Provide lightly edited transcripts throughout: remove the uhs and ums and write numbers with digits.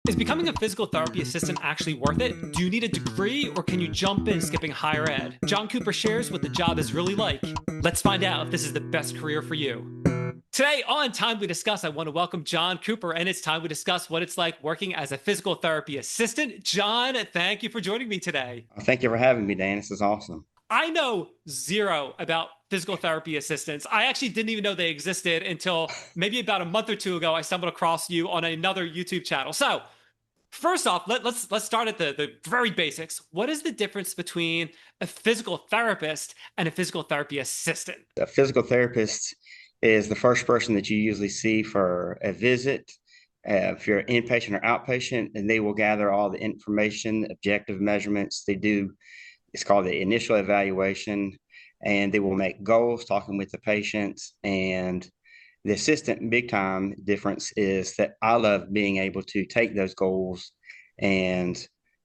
Is becoming a physical therapy assistant actually worth it? Do you need a degree or can you jump in skipping higher ed? John Cooper shares what the job is really like. Let's find out if this is the best career for you. Today on Time We Discuss, I want to welcome John Cooper, and it's time we discuss what it's like working as a physical therapy assistant. John, thank you for joining me today. Thank you for having me, Dan. This is awesome. I know zero about physical therapy assistants. I actually didn't even know they existed until maybe about a month or two ago. I stumbled across you on another YouTube channel. So, first off, let's start at the very basics. What is the difference between a physical therapist and a physical therapy assistant? A physical therapist is the first person that you usually see for a visit. If you're inpatient or outpatient, and they will gather all the information, objective measurements. It's called the initial evaluation, and they will make goals, talking with the patients. And the assistant big time difference is that I love being able to take those goals and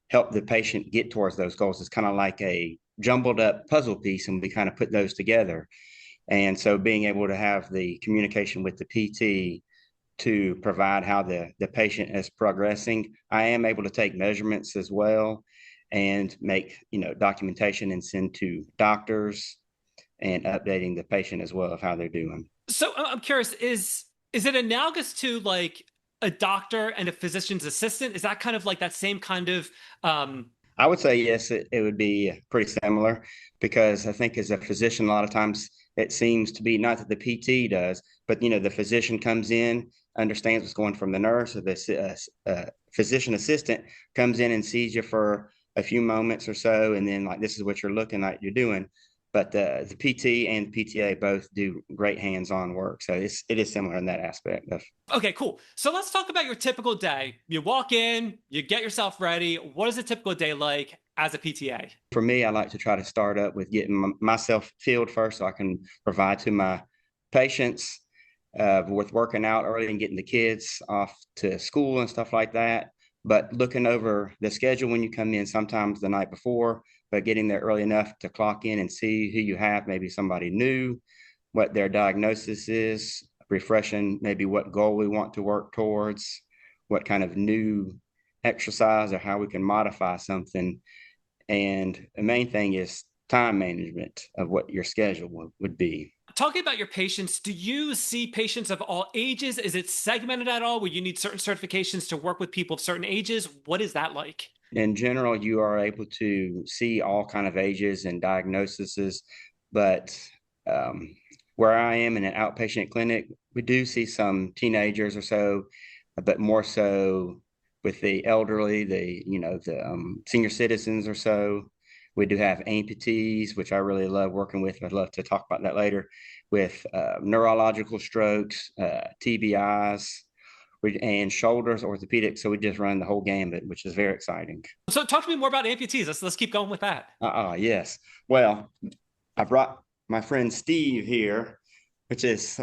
help the patient get towards those goals. It's kind of like a jumbled up puzzle piece, and we kind of put those together. And so being able to have the communication with the PT to provide how the patient is progressing. I am able to take measurements as well and make, documentation and send to doctors and updating the patient as well of how they're doing. So I'm curious, is it analogous to like a doctor and a physician's assistant? Is that kind of like that same kind of I would say yes, it would be pretty similar, because I think as a physician, a lot of times it seems to be not that the PT does, but the physician comes in, understands what's going from the nurse, or the physician assistant comes in and sees you for a few moments or so, and then like this is what you're looking like you're doing. But the PT and PTA both do great hands-on work, so it is similar in that aspect of. Okay, cool. So let's talk about your typical day. You walk in, you get yourself ready. What is a typical day like as a PTA? For me, I like to try to start up with getting myself filled first, so I can provide to my patients with working out early and getting the kids off to school and stuff like that. But looking over the schedule when you come in, sometimes the night before, but getting there early enough to clock in and see who you have, maybe somebody new, what their diagnosis is, refreshing maybe what goal we want to work towards, what kind of new exercise or how we can modify something. And the main thing is time management of what your schedule would be. Talking about your patients, do you see patients of all ages? Is it segmented at all where you need certain certifications to work with people of certain ages? What is that like? In general, you are able to see all kind of ages and diagnoses, but um, where I am in an outpatient clinic, we do see some teenagers or so, but more so with the elderly, the senior citizens or so. We do have amputees, which I really love working with. I'd love to talk about that later, with neurological strokes, TBIs, and shoulders, orthopedic. So we just run the whole gambit, which is very exciting. So talk to me more about amputees. Let's keep going with that. Yes. Well, I brought my friend Steve here, which is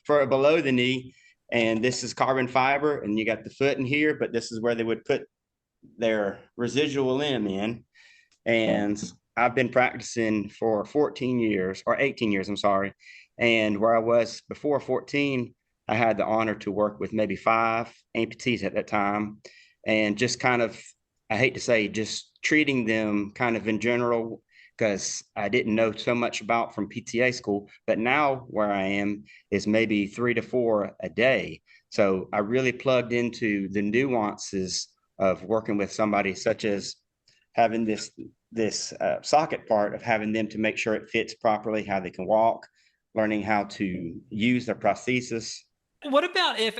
for below the knee. And this is carbon fiber, and you got the foot in here, but this is where they would put their residual limb in. And I've been practicing for 14 years, or 18 years, I'm sorry. And where I was before 14, I had the honor to work with maybe 5 amputees at that time. And just kind of, I hate to say, just treating them kind of in general, because I didn't know so much about from PTA school. But now where I am is maybe 3 to 4 a day. So I really plugged into the nuances of working with somebody, such as having this socket part of having them to make sure it fits properly, how they can walk, learning how to use their prosthesis. What about if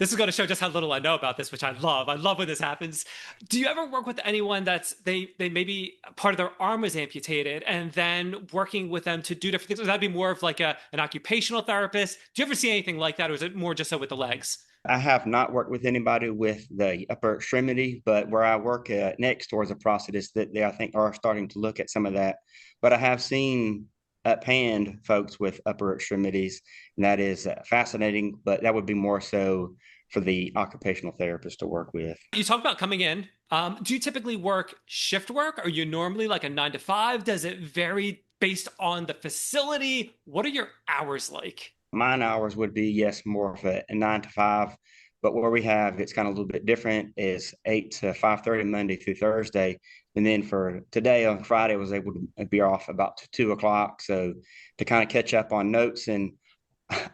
this is going to show just how little I know about this, which I love. I love when this happens. Do you ever work with anyone that's they maybe part of their arm was amputated and then working with them to do different things? Would that be more of like an occupational therapist? Do you ever see anything like that, or is it more just so with the legs? I have not worked with anybody with the upper extremity, but where I work next towards a prosthetist, that they I think are starting to look at some of that. But I have seen uphand folks with upper extremities, and that is fascinating. But that would be more so for the occupational therapist to work with. You talk about coming in. Do you typically work shift work? Are you normally like a 9 to 5? Does it vary based on the facility? What are your hours like? Mine hours would be, yes, more of a 9 to 5, But where we have it's kind of a little bit different is 8 to 5:30 Monday through Thursday, and then for today on Friday I was able to be off about 2 o'clock, so to kind of catch up on notes. And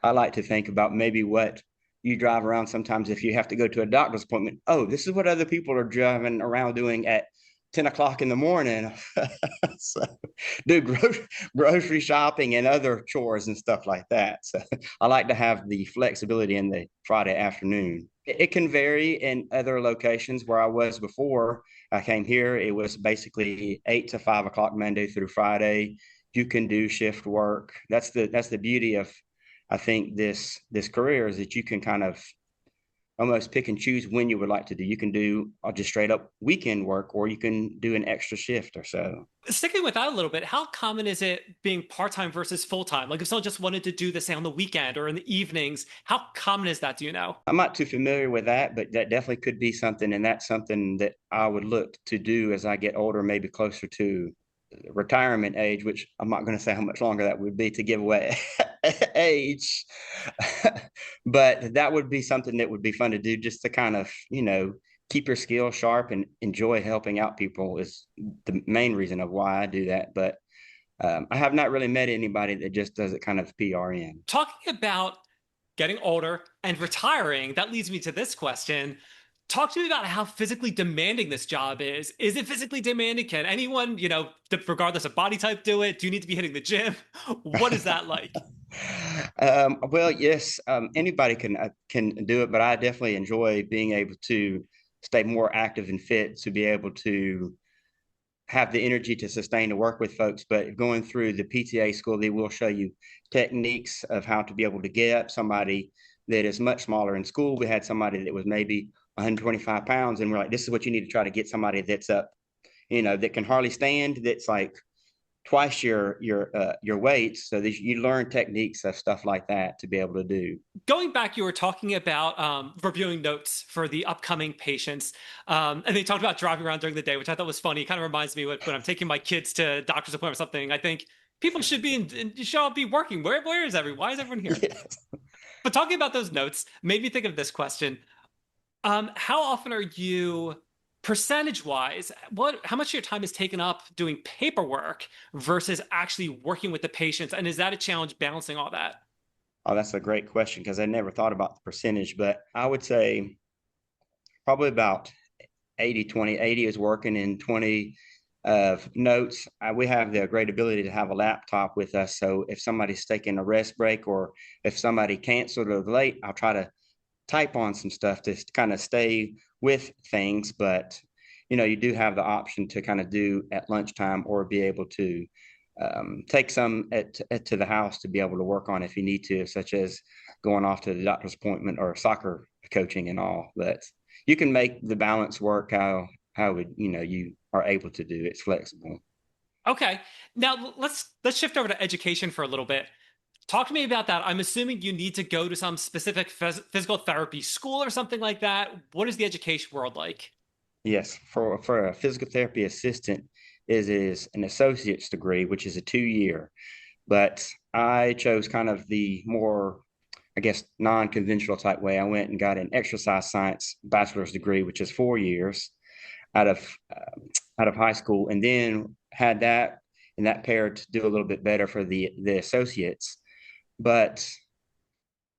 I like to think about maybe what you drive around sometimes if you have to go to a doctor's appointment. Oh, this is what other people are driving around doing at 10 o'clock in the morning. So do grocery shopping and other chores and stuff like that. So I like to have the flexibility in the Friday afternoon. It can vary in other locations. Where I was before I came here, it was basically 8 to 5 o'clock Monday through Friday. You can do shift work. That's the beauty of, I think, this career, is that you can kind of almost pick and choose when you would like to do. You can do just straight up weekend work, or you can do an extra shift or so. Sticking with that a little bit, how common is it being part-time versus full-time? Like if someone just wanted to do this, say, on the weekend or in the evenings, how common is that, do you know? I'm not too familiar with that, but that definitely could be something. And that's something that I would look to do as I get older, maybe closer to retirement age, which I'm not going to say how much longer that would be to give away age. But that would be something that would be fun to do, just to kind of, keep your skills sharp and enjoy helping out people is the main reason of why I do that. But I have not really met anybody that just does it kind of PRN. Talking about getting older and retiring, that leads me to this question. Talk to me about how physically demanding this job is. Is it physically demanding? Can anyone, regardless of body type, do it? Do you need to be hitting the gym? What is that like? Well, yes, anybody can do it, but I definitely enjoy being able to stay more active and fit, to be able to have the energy to sustain to work with folks. But going through the PTA school, they will show you techniques of how to be able to get up somebody that is much smaller. In school, we had somebody that was maybe 125 pounds, and we're like, this is what you need to try to get somebody that's up, that can hardly stand, that's like twice your weight, so that you learn techniques of stuff like that to be able to do. Going back, you were talking about reviewing notes for the upcoming patients, and they talked about driving around during the day, which I thought was funny. It kind of reminds me when I'm taking my kids to doctor's appointment or something. I think people should should all be working. Where is everyone? Why is everyone here? Yes. But talking about those notes made me think of this question. How often are you, percentage wise, how much of your time is taken up doing paperwork versus actually working with the patients? And is that a challenge balancing all that? Oh, that's a great question, because I never thought about the percentage, but I would say probably about 80-20. 80 is working and 20 of notes. We have the great ability to have a laptop with us. So if somebody's taking a rest break, or if somebody canceled or late, I'll try to type on some stuff to kind of stay with things. But you do have the option to kind of do at lunchtime, or be able to take some to the house to be able to work on if you need to, such as going off to the doctor's appointment or soccer coaching and all. But you can make the balance work how would you are able to do. It's flexible. Okay. Now let's shift over to education for a little bit. Talk to me about that. I'm assuming you need to go to some specific physical therapy school or something like that. What is the education world like? Yes, for a physical therapy assistant, is an associate's degree, which is a 2 year. But I chose kind of the more, I guess, non-conventional type way. I went and got an exercise science bachelor's degree, which is 4 years out of high school, and then had that, and that paired to do a little bit better for the associates. But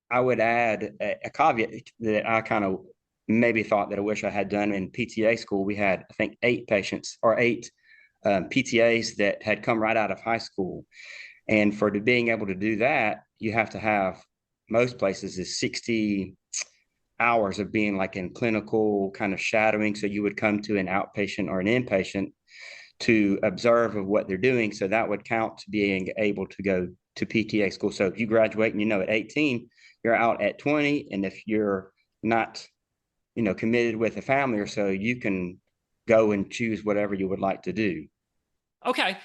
I would add a caveat that I kind of maybe thought that I wish I had done in PTA school. We had, I think, 8 patients, or 8 PTAs that had come right out of high school. And for being able to do that, you have to have, most places is 60 hours of being like in clinical kind of shadowing. So you would come to an outpatient or an inpatient to observe of what they're doing. So that would count to being able to go to PTA school. So if you graduate and at 18, you're out at 20. And if you're not, committed with a family or so, you can go and choose whatever you would like to do. Okay.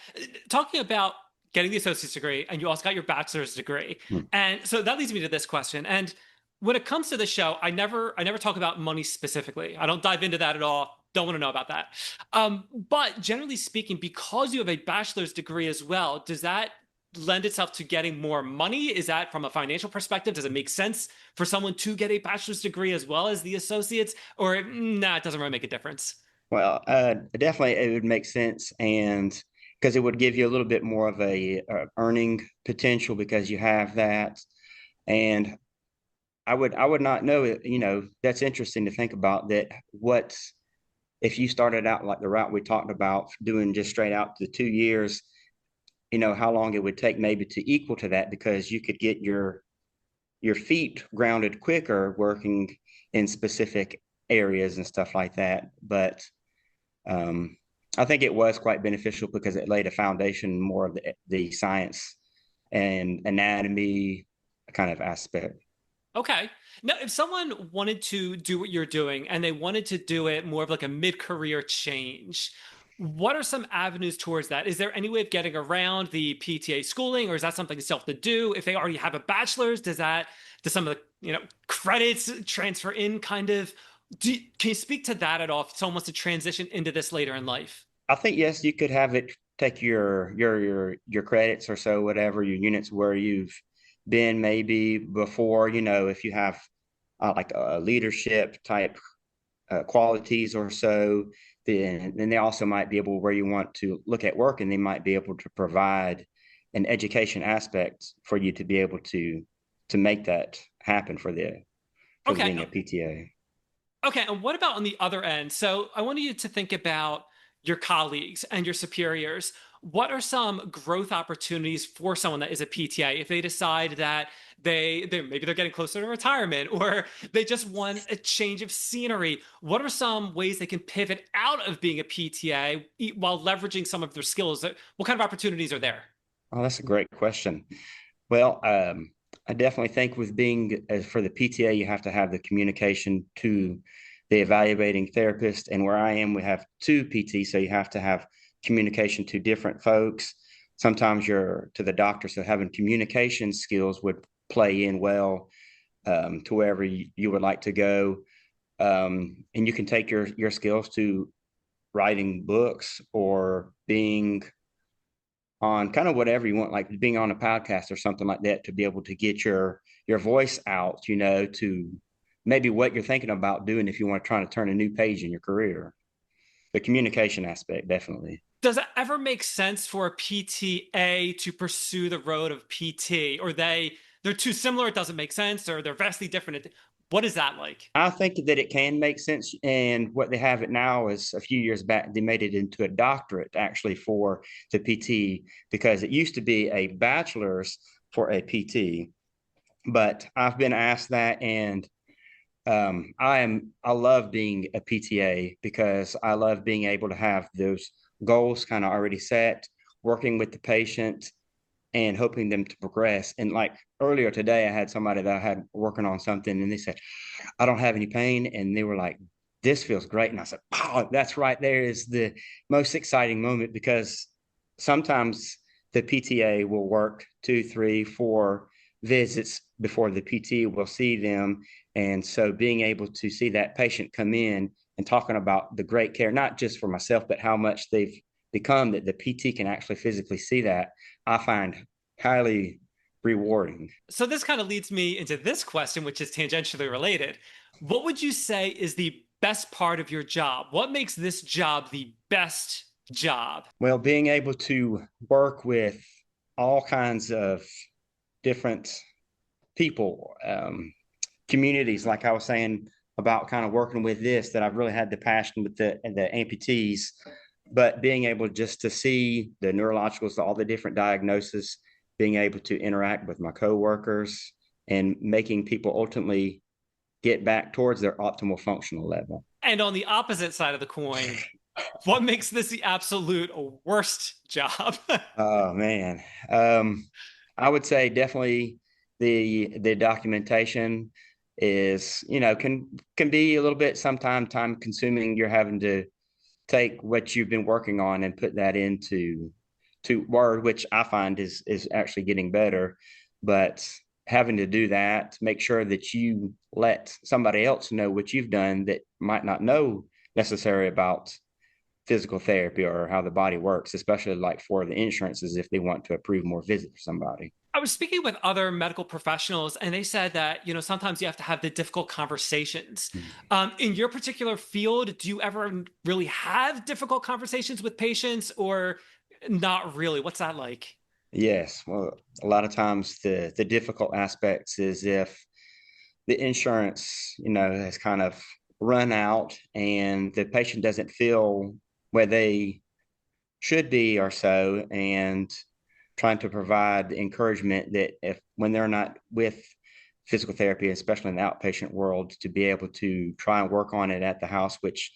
Talking about getting the associate's degree, and you also got your bachelor's degree. Hmm. And so that leads me to this question. And when it comes to the show, I never talk about money specifically. I don't dive into that at all. Don't want to know about that. But generally speaking, because you have a bachelor's degree as well, does that lend itself to getting more money? Is that from a financial perspective? Does it make sense for someone to get a bachelor's degree as well as the associates? Or nah, it doesn't really make a difference? Well, definitely it would make sense, and because it would give you a little bit more of a earning potential because you have that. And I would not know it. That's interesting to think about that. What if you started out like the route we talked about, doing just straight out the 2 years? How long it would take maybe to equal to that, because you could get your feet grounded quicker working in specific areas and stuff like that. But um, I think it was quite beneficial because it laid a foundation more of the science and anatomy kind of aspect. Okay. Now, if someone wanted to do what you're doing and they wanted to do it more of like a mid-career change, what are some avenues towards that? Is there any way of getting around the PTA schooling, or is that something self to do? If they already have a bachelor's, does some of the credits transfer in kind of? Can you speak to that at all if someone wants to transition into this later in life? I think yes, you could have it take your credits or so, whatever your units where you've been maybe before. If you have like a leadership type qualities or so, then they also might be able, where you want to look at work, and they might be able to provide an education aspect for you to be able to make that happen for the Okay. being a PTA. Okay, and what about on the other end? So I wanted you to think about your colleagues and your superiors. What are some growth opportunities for someone that is a PTA if they decide that they maybe they're getting closer to retirement, or they just want a change of scenery? What are some ways they can pivot out of being a PTA while leveraging some of their skills? What kind of opportunities are there? Oh, that's a great question. Well, I definitely think with being for the PTA, you have to have the communication to the evaluating therapist. And where I am, we have two PTs, so you have to have communication to different folks. Sometimes you're to the doctor, so having communication skills would play in well to wherever you would like to go. And you can take your skills to writing books or being on kind of whatever you want, like being on a podcast or something like that, to be able to get your voice out, to maybe what you're thinking about doing if you want to try to turn a new page in your career. The communication aspect, definitely. Does it ever make sense for a PTA to pursue the road of PT, or they're too similar, it doesn't make sense, or they're vastly different? What is that like? I think that it can make sense. And what they have it now is, a few years back, they made it into a doctorate actually for the PT, because it used to be a bachelor's for a PT. But I've been asked that, and I love being a PTA because I love being able to have those goals kind of already set, working with the patient and hoping them to progress. And like earlier today, I had somebody that I had working on something, and they said, I don't have any pain. And they were like, this feels great. And I said, wow, that's right there is the most exciting moment, because sometimes the PTA will work 2, 3, 4 visits before the PT will see them. And so being able to see that patient come in and talking about the great care, not just for myself, but how much they've become, that the PT can actually physically see that, I find highly rewarding. So this kind of leads me into this question, which is tangentially related. What would you say is the best part of your job? What makes this job the best job? Well, being able to work with all kinds of different people, communities, like I was saying about kind of working with this, that I've really had the passion with the amputees, but being able just to see the neurologicals, all the different diagnoses, being able to interact with my coworkers and making people ultimately get back towards their optimal functional level. And on the opposite side of the coin, what makes this the absolute worst job? Oh man, I would say definitely the documentation is, can be a little bit sometimes time consuming. You're having to take what you've been working on and put that into to Word, which I find is actually getting better. But having to do that, make sure that you let somebody else know what you've done that might not know necessarily about physical therapy or how the body works, especially like for the insurances if they want to approve more visits for somebody. I was speaking with other medical professionals, and they said that, sometimes you have to have the difficult conversations. In your particular field, do you ever really have difficult conversations with patients or not really? What's that like? Yes, well, a lot of times the difficult aspects is if the insurance, has kind of run out and the patient doesn't feel where they should be or so, and trying to provide the encouragement that if when they're not with physical therapy, especially in the outpatient world, to be able to try and work on it at the house, which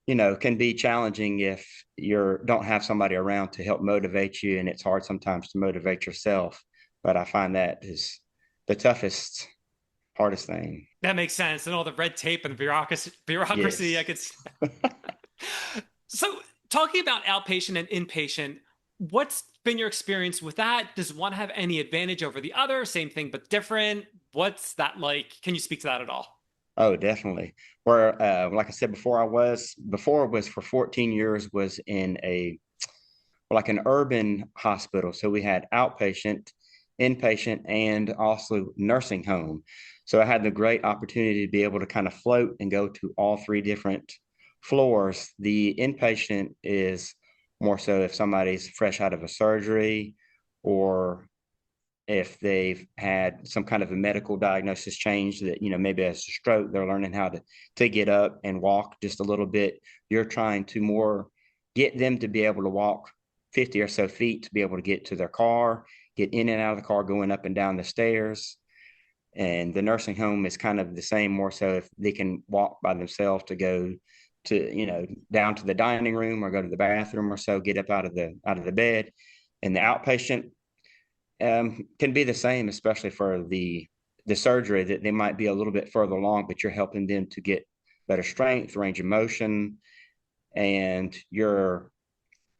can be challenging if you don't have somebody around to help motivate you, and it's hard sometimes to motivate yourself. But I find that is the toughest, hardest thing. That makes sense. And all the red tape and bureaucracy, I Yes. could. So, talking about outpatient and inpatient, what's been your experience with that? Does one have any advantage over the other? Same thing, but different? What's that like? Can you speak to that at all? Oh, definitely. Where, like I said before it was for 14 years was in a like an urban hospital. So we had outpatient, inpatient, and also nursing home. So I had the great opportunity to be able to kind of float and go to all three different floors. The inpatient is more so if somebody's fresh out of a surgery, or if they've had some kind of a medical diagnosis change that, maybe a stroke, they're learning how to get up and walk just a little bit. You're trying to more get them to be able to walk 50 or so feet to be able to get to their car, get in and out of the car, going up and down the stairs. And the nursing home is kind of the same, more so if they can walk by themselves to go to, down to the dining room or go to the bathroom or so, get up out of the bed. And the outpatient can be the same, especially for the surgery, that they might be a little bit further along, but you're helping them to get better strength, range of motion, and you're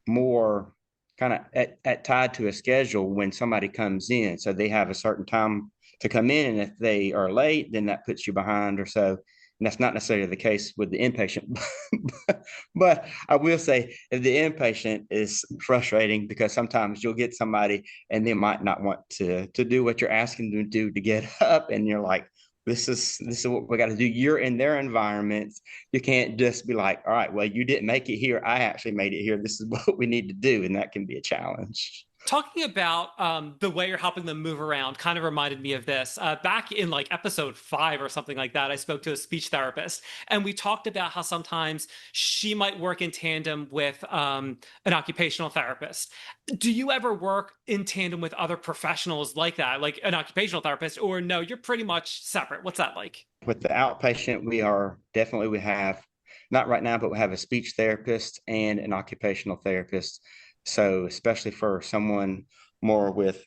more kind of at tied to a schedule when somebody comes in. So they have a certain time to come in, and if they are late, then that puts you behind or so. And that's not necessarily the case with the inpatient. But I will say if the inpatient is frustrating because sometimes you'll get somebody and they might not want to do what you're asking them to do to get up, and you're like, this is what we got to do. You're in their environment. You can't just be like, all right, well, you didn't make it here. I actually made it here. This is what we need to do. And that can be a challenge. Talking about the way you're helping them move around kind of reminded me of this. Back in like episode 5 or something like that, I spoke to a speech therapist, and we talked about how sometimes she might work in tandem with an occupational therapist. Do you ever work in tandem with other professionals like that, like an occupational therapist, or no, you're pretty much separate? What's that like? With the outpatient, we have, not right now, but we have a speech therapist and an occupational therapist. So, especially for someone more with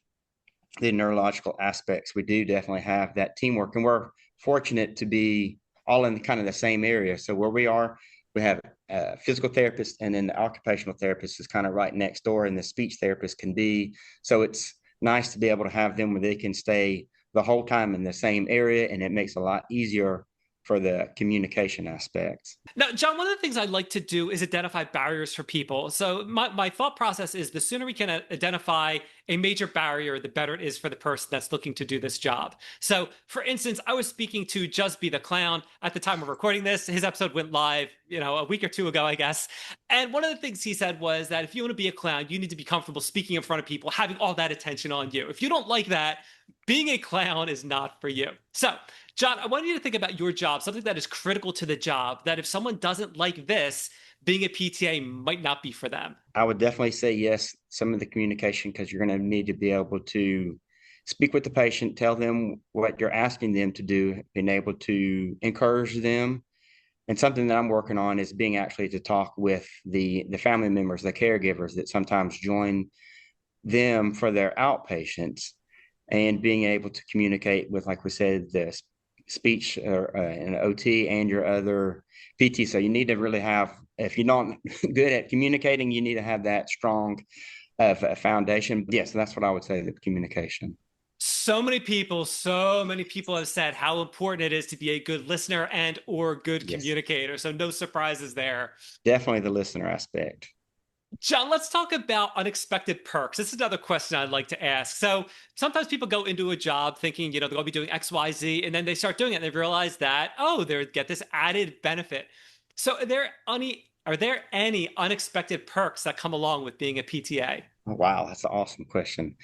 the neurological aspects, we do definitely have that teamwork. And we're fortunate to be all in kind of the same area. So, where we are, we have a physical therapist, and then the occupational therapist is kind of right next door, and the speech therapist can be. So, it's nice to be able to have them where they can stay the whole time in the same area, and it makes it a lot easier for the communication aspects. Now, John, one of the things I like to do is identify barriers for people. So, my thought process is the sooner we can identify a major barrier, the better it is for the person that's looking to do this job. So, for instance, I was speaking to Just Be the Clown at the time of recording this. His episode went live, a week or two ago, I guess. And one of the things he said was that if you want to be a clown, you need to be comfortable speaking in front of people, having all that attention on you. If you don't like that, being a clown is not for you. So, John, I want you to think about your job, something that is critical to the job, that if someone doesn't like this, being a PTA might not be for them. I would definitely say yes, some of the communication, because you're going to need to be able to speak with the patient, tell them what you're asking them to do, being able to encourage them. And something that I'm working on is being actually to talk with the family members, the caregivers that sometimes join them for their outpatients, and being able to communicate with, like we said, the speech and OT and your other PT. So you need to really have, if you're not good at communicating, you need to have that strong foundation. Yes, that's what I would say, the communication. So many people have said how important it is to be a good listener and or good Yes, communicator. So no surprises there. definitely the listener aspect. John, let's talk about unexpected perks. This is another question I'd like to ask. So sometimes people go into a job thinking, they're going to be doing X, Y, Z, and then they start doing it and they realize that, oh, they get this added benefit. So are there any unexpected perks that come along with being a PTA? Oh, wow, that's an awesome question.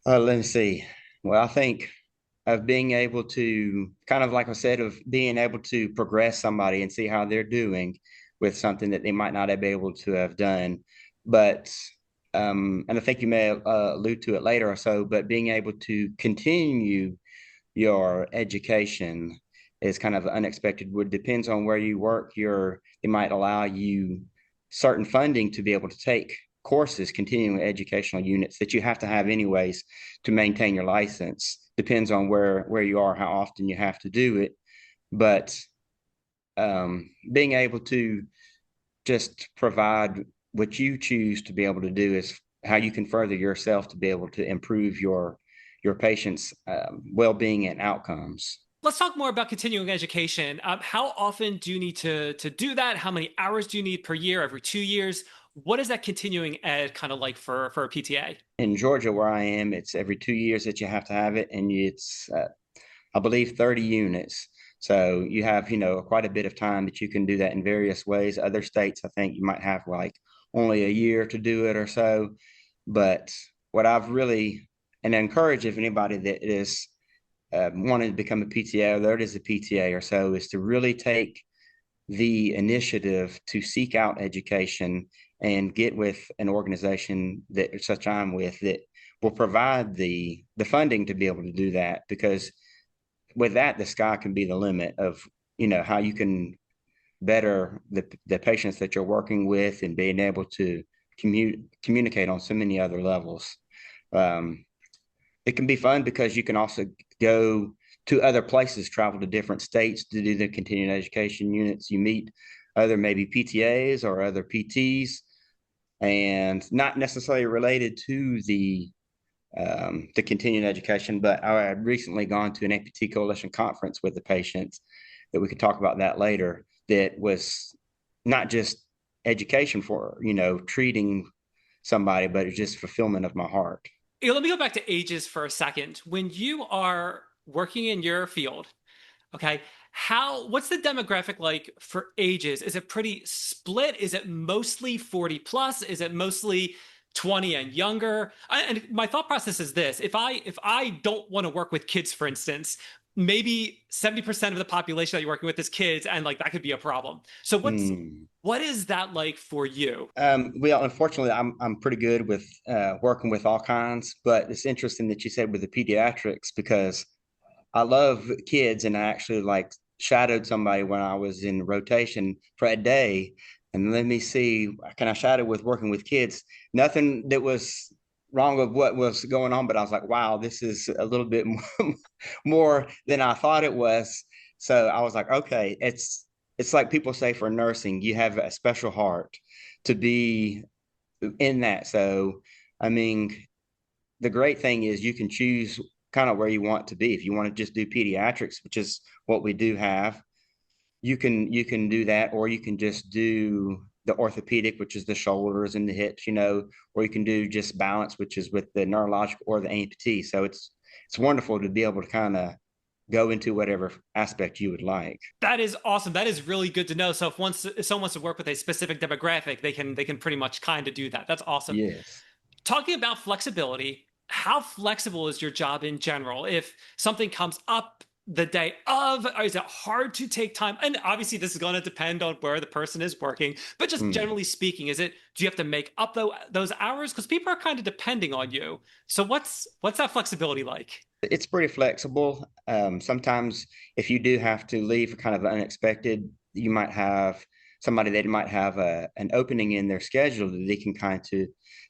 Let me see. Well, I think of being able to kind of like I said, of being able to progress somebody and see how they're doing with something that they might not have been able to have done. But and I think you may allude to it later or so, but being able to continue your education is kind of unexpected. Would depends on where you work. It might allow you certain funding to be able to take courses, continuing educational units that you have to have anyways to maintain your license. Depends on where you are, how often you have to do it. But being able to just provide what you choose to be able to do is how you can further yourself to be able to improve your patients' well-being and outcomes. Let's talk more about continuing education. How often do you need to do that? How many hours do you need per year, every 2 years? What is that continuing ed kind of like for a PTA? In Georgia, where I am, it's every 2 years that you have to have it, and it's I believe 30 units. So you have, quite a bit of time that you can do that in various ways. Other states, I think you might have like only a year to do it or so. But what I've really, and I encourage if anybody that is wanting to become a PTA or there it is a PTA or so, is to really take the initiative to seek out education and get with an organization that such I'm with that will provide the funding to be able to do that, because with that the sky can be the limit of how you can better the patients that you're working with and being able to communicate on so many other levels. um, it can be fun because you can also go to other places, travel to different states to do the continuing education units. You meet other maybe PTAs or other PTs, and not necessarily related to the continuing education. But I had recently gone to an amputee coalition conference with the patients that we could talk about that later. That was not just education for treating somebody, but it's just fulfillment of my heart. Let me go back to ages for a second. When you are working in your field, okay, what's the demographic like for ages? Is it pretty split? Is it mostly 40 plus? Is it mostly 20 and younger? And my thought process is this: if I don't want to work with kids, for instance, maybe 70% of the population that you're working with is kids, and like that could be a problem. So Hmm. what is that like for you? Well, unfortunately, I'm pretty good with working with all kinds, but it's interesting that you said with the pediatrics, because I love kids, and I actually like shadowed somebody when I was in rotation for a day. And let me see, can I shadow with working with kids? Nothing that was wrong with what was going on, but I was like, wow, this is a little bit more than I thought it was. So I was like, okay, it's like people say for nursing, you have a special heart to be in that. So, I mean, the great thing is you can choose kind of where you want to be. If you want to just do pediatrics, which is what we do have, you can do that, or you can just do the orthopedic, which is the shoulders and the hips, or you can do just balance, which is with the neurological or the amputee. So it's wonderful to be able to kind of go into whatever aspect you would like. That is awesome. That is really good to know. So if someone wants to work with a specific demographic, they can pretty much kind of do that. That's awesome. Yes. Talking about flexibility, how flexible is your job in general? If something comes up the day of, or is it hard to take time? And obviously, this is going to depend on where the person is working, but just Hmm. generally speaking, do you have to make up those hours? Because people are kind of depending on you. So what's that flexibility like? It's pretty flexible. Sometimes if you do have to leave kind of unexpected, you might have somebody that might have an opening in their schedule that they can kind of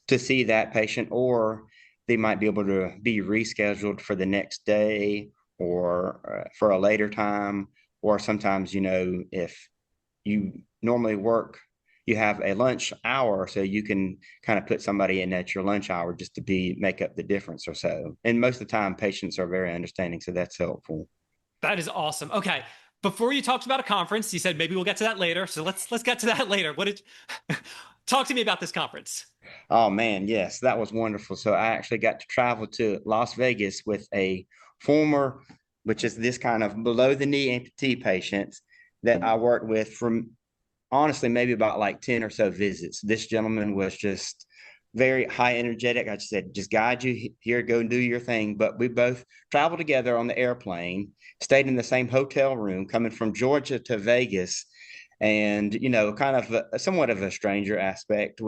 to see that patient, or they might be able to be rescheduled for the next day, or for a later time. Or sometimes, if you normally work you have a lunch hour, so you can kind of put somebody in at your lunch hour just to make up the difference or so. And most of the time, patients are very understanding, so that's helpful. That is awesome. Okay. Before you talked about a conference, you said maybe we'll get to that later. So let's get to that later. What did talk to me about this conference? Oh man, yes, that was wonderful. So I actually got to travel to Las Vegas with a former, which is this kind of below the knee amputee patients that I worked with from honestly maybe about like 10 or so visits. This gentleman was just very high energetic. I just said, just guide you here, go and do your thing. But we both traveled together on the airplane, stayed in the same hotel room, coming from Georgia to Vegas. And, kind of somewhat of a stranger aspect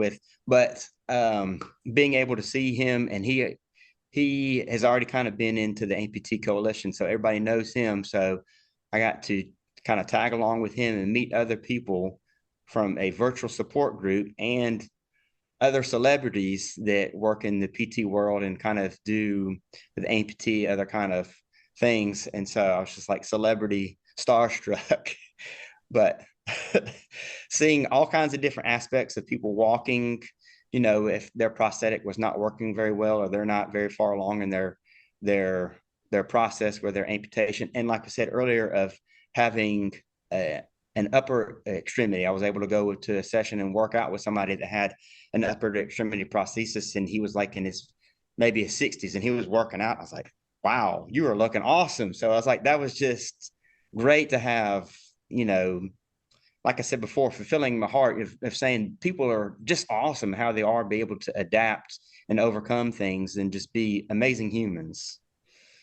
but being able to see him, and he has already kind of been into the amputee coalition. So everybody knows him. So I got to kind of tag along with him and meet other people from a virtual support group and other celebrities that work in the PT world and kind of do the amputee, other kind of things. And so I was just like celebrity starstruck, but seeing all kinds of different aspects of people walking, if their prosthetic was not working very well or they're not very far along in their process with their amputation. And like I said earlier, of having an upper extremity. I was able to go to a session and work out with somebody that had an upper extremity prosthesis, and he was like in his maybe his 60s, and he was working out. I was like, wow, you are looking awesome. So I was like, that was just great to have, like I said before, fulfilling my heart of saying people are just awesome how they are, be able to adapt and overcome things and just be amazing humans.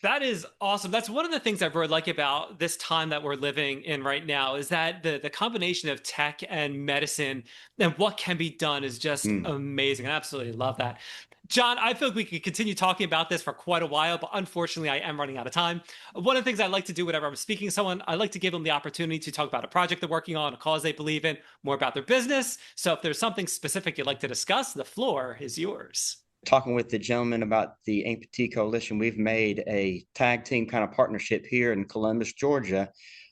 That is awesome. That's one of the things I really like about this time that we're living in right now is that the combination of tech and medicine and what can be done is just Mm. amazing. I absolutely love that. John, I feel like we could continue talking about this for quite a while, but unfortunately, I am running out of time. One of the things I like to do whenever I'm speaking to someone, I like to give them the opportunity to talk about a project they're working on, a cause they believe in, more about their business. So if there's something specific you'd like to discuss, the floor is yours. Talking with the gentleman about the Amputee Coalition, we've made a tag team kind of partnership here in Columbus, Georgia,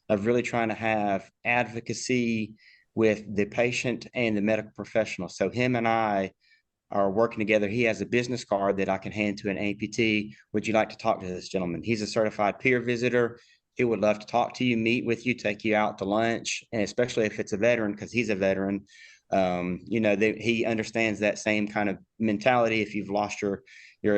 of really trying to have advocacy with the patient and the medical professional. So him and I are working together. He has a business card that I can hand to an amputee. Would you like to talk to this gentleman? He's a certified peer visitor. He would love to talk to you, meet with you, take you out to lunch, and especially if it's a veteran, because he's a veteran. He understands that same kind of mentality if you've lost your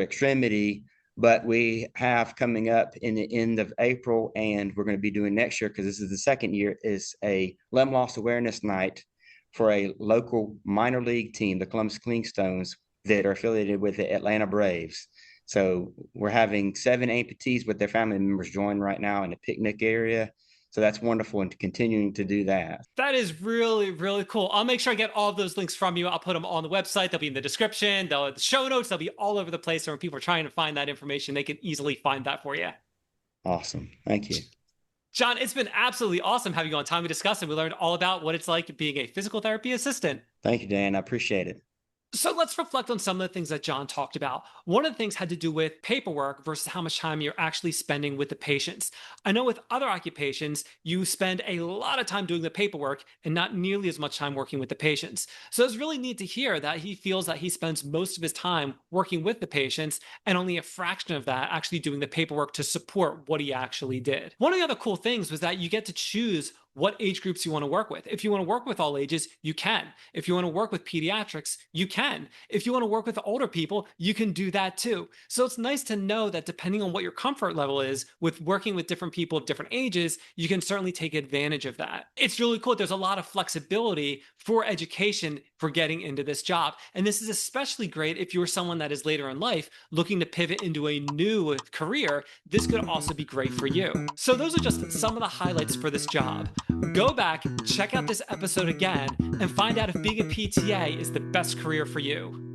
extremity. But we have coming up in the end of April, and we're going to be doing next year, because this is the second year, is a limb loss awareness night for a local minor league team, the Columbus Clingstones, that are affiliated with the Atlanta Braves. So we're having 7 amputees with their family members join right now in a picnic area. So that's wonderful, and continuing to do that. That is really, really cool. I'll make sure I get all of those links from you. I'll put them on the website. They'll be in the description. The show notes. They'll be all over the place. So when people are trying to find that information, they can easily find that for you. Awesome. Thank you. John, it's been absolutely awesome having you on Time to Discuss, and we learned all about what it's like being a physical therapy assistant. Thank you, Dan. I appreciate it. So let's reflect on some of the things that John talked about. One of the things had to do with paperwork versus how much time you're actually spending with the patients. I know with other occupations, you spend a lot of time doing the paperwork and not nearly as much time working with the patients. So it's really neat to hear that he feels that he spends most of his time working with the patients and only a fraction of that actually doing the paperwork to support what he actually did. One of the other cool things was that you get to choose what age groups you want to work with. If you want to work with all ages, you can. If you want to work with pediatrics, you can. If you want to work with older people, you can do that too. So it's nice to know that depending on what your comfort level is with working with different people of different ages, you can certainly take advantage of that. It's really cool. There's a lot of flexibility for education for getting into this job. And this is especially great if you're someone that is later in life looking to pivot into a new career. This could also be great for you. So those are just some of the highlights for this job. Go back, check out this episode again, and find out if being a PTA is the best career for you.